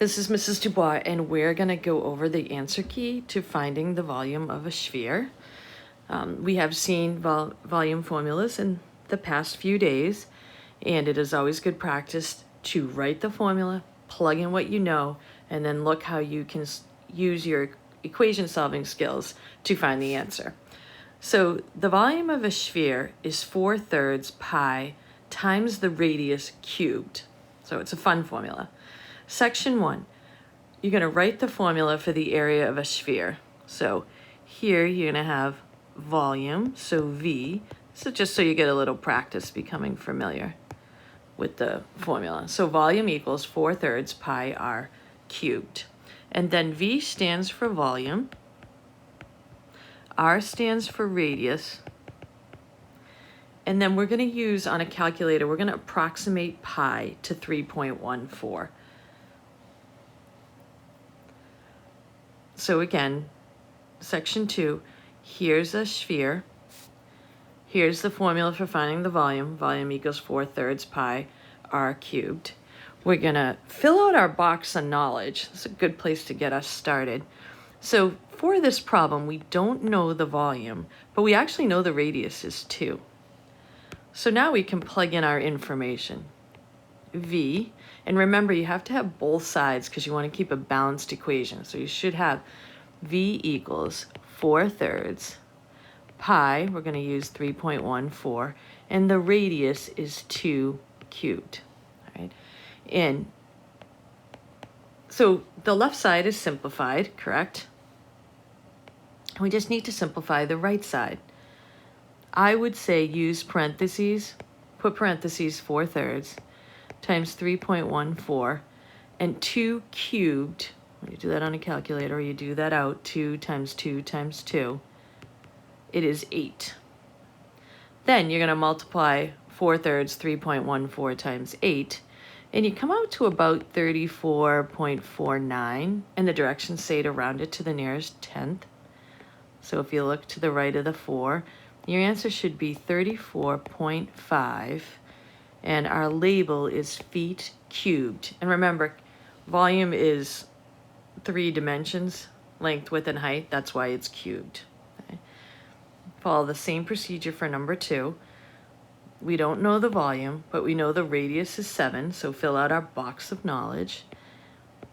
This is Mrs. Dubois, and we're going to go over the answer key to finding the volume of a sphere. We have seen volume formulas in the past few days, and it is always good practice to write the formula, plug in what you know, and then look how you can use your equation solving skills to find the answer. So the volume of a sphere is 4/3 pi times the radius cubed. So it's a fun formula. Section 1, you're going to write the formula for the area of a sphere. So here you're going to have volume, so V. So just so you get a little practice becoming familiar with the formula. So volume equals 4/3 pi r cubed. And then V stands for volume, R stands for radius, and then we're going to use on a calculator, we're going to approximate pi to 3.14. So again, section 2, here's a sphere. Here's the formula for finding the volume. Volume equals 4/3 pi r cubed. We're going to fill out our box of knowledge. It's a good place to get us started. So for this problem, we don't know the volume, but we actually know the radius is 2. So now we can plug in our information. V, and remember you have to have both sides because you want to keep a balanced equation. So you should have V equals 4/3 pi, we're going to use 3.14, and the radius is 2 cubed. All right? And so the left side is simplified, correct? We just need to simplify the right side. I would say use parentheses, put parentheses 4/3 times 3.14, and 2 cubed, when you do that on a calculator, or you do that out, 2 times 2 times 2, it is 8. Then you're going to multiply 4/3 3.14 times 8, and you come out to about 34.49, and the directions say to round it to the nearest tenth. So if you look to the right of the 4, your answer should be 34.5, and our label is feet cubed. And remember, volume is 3 dimensions, length, width, and height. That's why it's cubed. Okay. Follow the same procedure for number 2. We don't know the volume, but we know the radius is 7, so fill out our box of knowledge.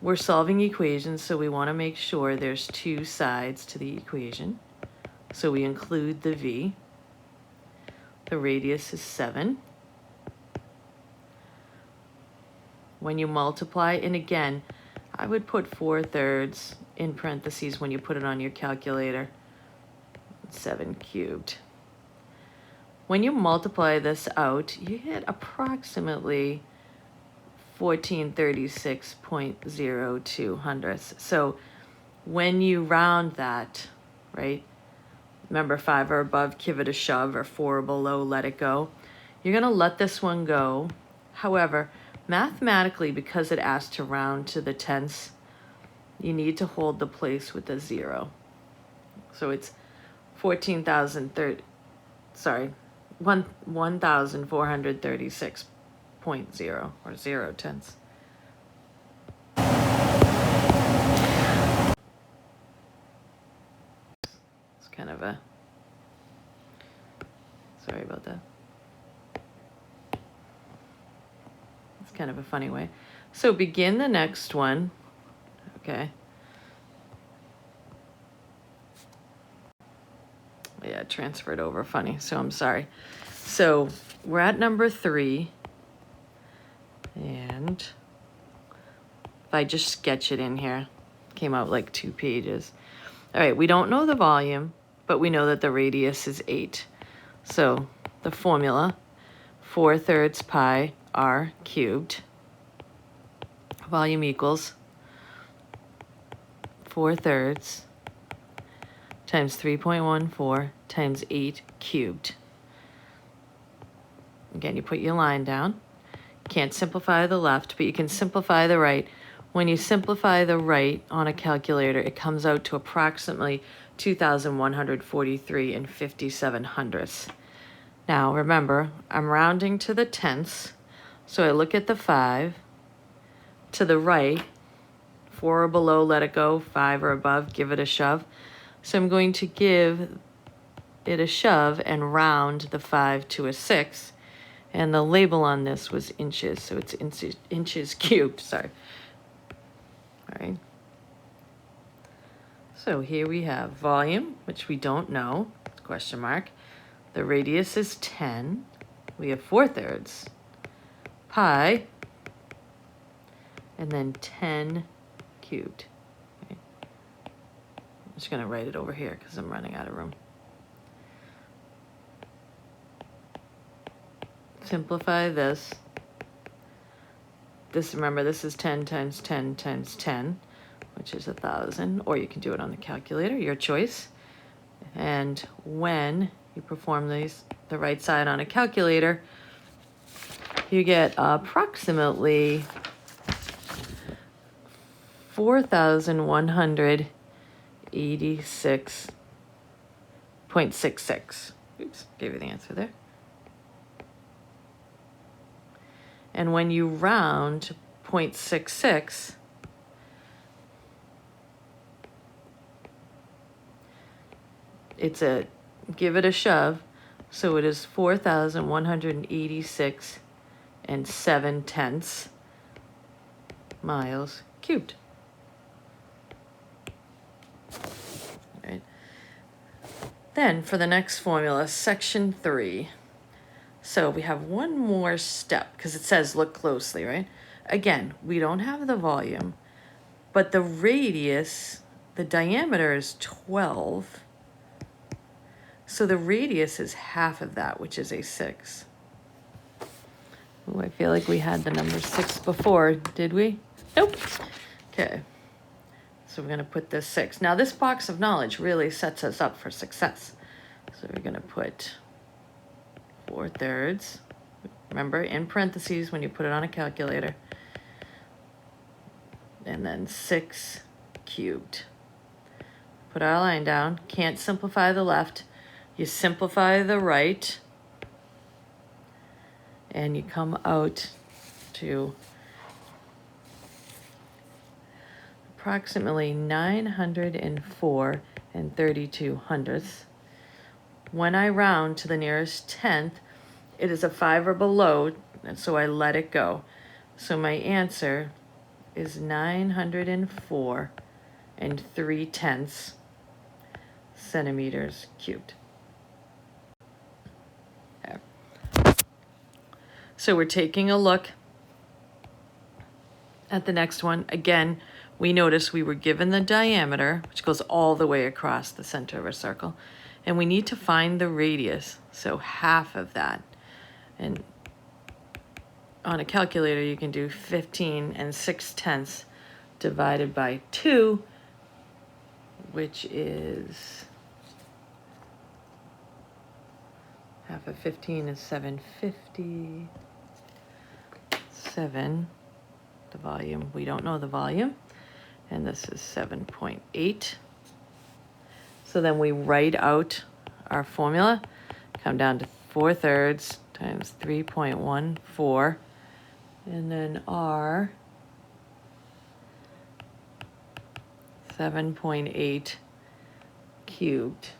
We're solving equations, so we want to make sure there's 2 sides to the equation. So we include the V. The radius is 7. When you multiply, and again, I would put 4/3 in parentheses when you put it on your calculator. 7 cubed. When you multiply this out, you get approximately 1436.02 hundredths. So when you round that, right, remember 5 or above, give it a shove, or 4 or below, let it go. You're going to let this one go. However, mathematically, because it asks to round to the tenths, you need to hold the place with a 0. So it's 1436.0 or 0 tenths. It's kind of a, sorry about that. It's kind of a funny way. So begin the next one, okay. Yeah, transferred over funny, so I'm sorry. So we're at number 3, and if I just sketch it in here, came out like 2 pages. All right, we don't know the volume, but we know that the radius is 8. So the formula, 4/3 pi r cubed, volume equals 4/3 times 3.14 times 8 cubed. Again, you put your line down. Can't simplify the left, but you can simplify the right. When you simplify the right on a calculator, it comes out to approximately 2,143 and 57 hundredths. Now remember, I'm rounding to the tenths, so I look at the 5. To the right, 4 or below, let it go. 5 or above, give it a shove. So I'm going to give it a shove and round the 5 to a 6. And the label on this was inches, so it's inches cubed, sorry. All right. So here we have volume, which we don't know, question mark. The radius is 10. We have 4/3 pi, and then 10 cubed. Okay. I'm just gonna write it over here because I'm running out of room. Simplify this. Remember, this is 10 times 10 times 10, which is 1,000, or you can do it on the calculator, your choice. And when you perform the right side on a calculator, you get approximately 4,186.66. Oops, gave you the answer there. And when you round to 0.66, it's give it a shove, so it is 4,186 and 7/10 miles cubed. All right. Then for the next formula, section 3. So we have one more step because it says look closely, right? Again, we don't have the volume, but the radius, the diameter is 12. So the radius is half of that, which is a 6. Ooh, I feel like we had the number 6 before, did we? Nope. Okay. So we're going to put this 6. Now this box of knowledge really sets us up for success. So we're going to put 4/3. Remember, in parentheses when you put it on a calculator. And then 6 cubed. Put our line down. Can't simplify the left. You simplify the right. And you come out to approximately 904 and 32/100ths. When I round to the nearest 10th, it is a 5 or below, and so I let it go. So my answer is 904 and 3/10 centimeters cubed. Okay. So we're taking a look at the next one. Again, we notice we were given the diameter, which goes all the way across the center of a circle, and we need to find the radius, so half of that. And on a calculator, you can do 15 and 6/10 divided by 2, which is half of 15 is 750. 7, the volume, we don't know the volume, and this is 7.8. So then we write out our formula, come down to 4/3 times 3.14, and then R 7.8 cubed.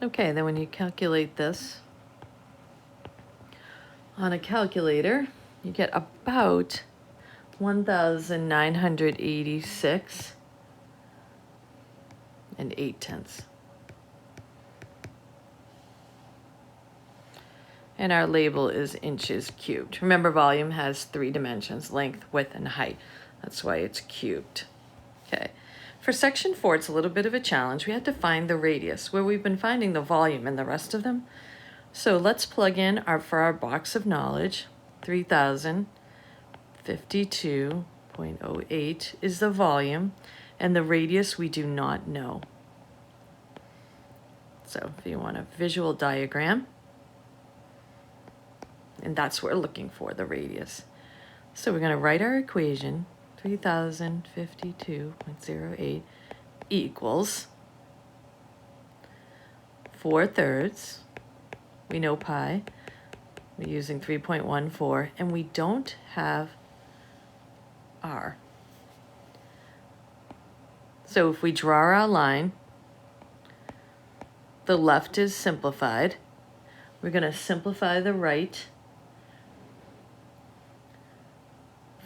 Okay, then when you calculate this on a calculator, you get about 1,986 and 8/10. And our label is inches cubed. Remember, volume has 3 dimensions, length, width, and height. That's why it's cubed. Okay. For section 4, it's a little bit of a challenge. We had to find the radius, where we've been finding the volume in the rest of them. So let's plug in for our box of knowledge. 3,052.08 is the volume, and the radius we do not know. So if you want a visual diagram, and that's what we're looking for, the radius. So we're going to write our equation, 3,052.08 equals 4/3, we know pi, We're using 3.14, and we don't have r. So if we draw our line, the left is simplified. We're going to simplify the right.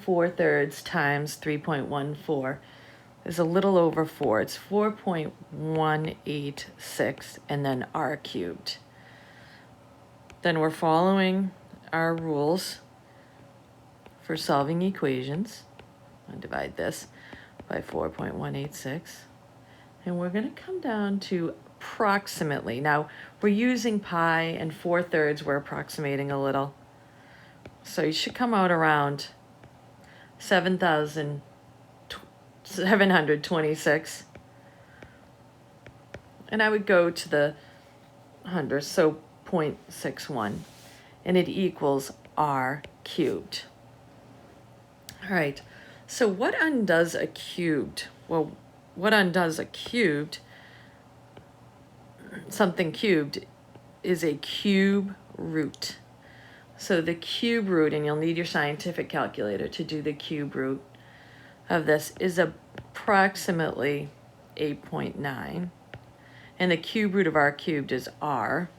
4/3 times 3.14 is a little over 4. It's 4.186, and then r cubed. Then we're following our rules for solving equations. I'll divide this by 4.186. And we're going to come down to approximately. Now, we're using pi, and 4/3 we're approximating a little. So you should come out around 7,726. And I would go to the hundredths, so 0.61. And it equals r cubed. All right, so what undoes a cubed? Well, what undoes a cubed, something cubed, is a cube root. So the cube root, and you'll need your scientific calculator to do the cube root of this, is approximately 8.9. And the cube root of r cubed is r.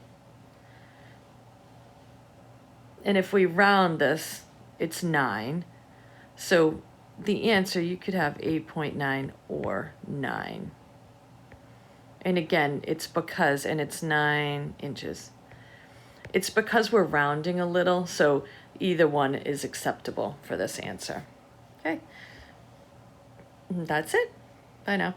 And if we round this, it's 9. So the answer, you could have 8.9 or 9. And again, it's because, and it's 9 inches. It's because we're rounding a little, so either one is acceptable for this answer. Okay, that's it. Bye now.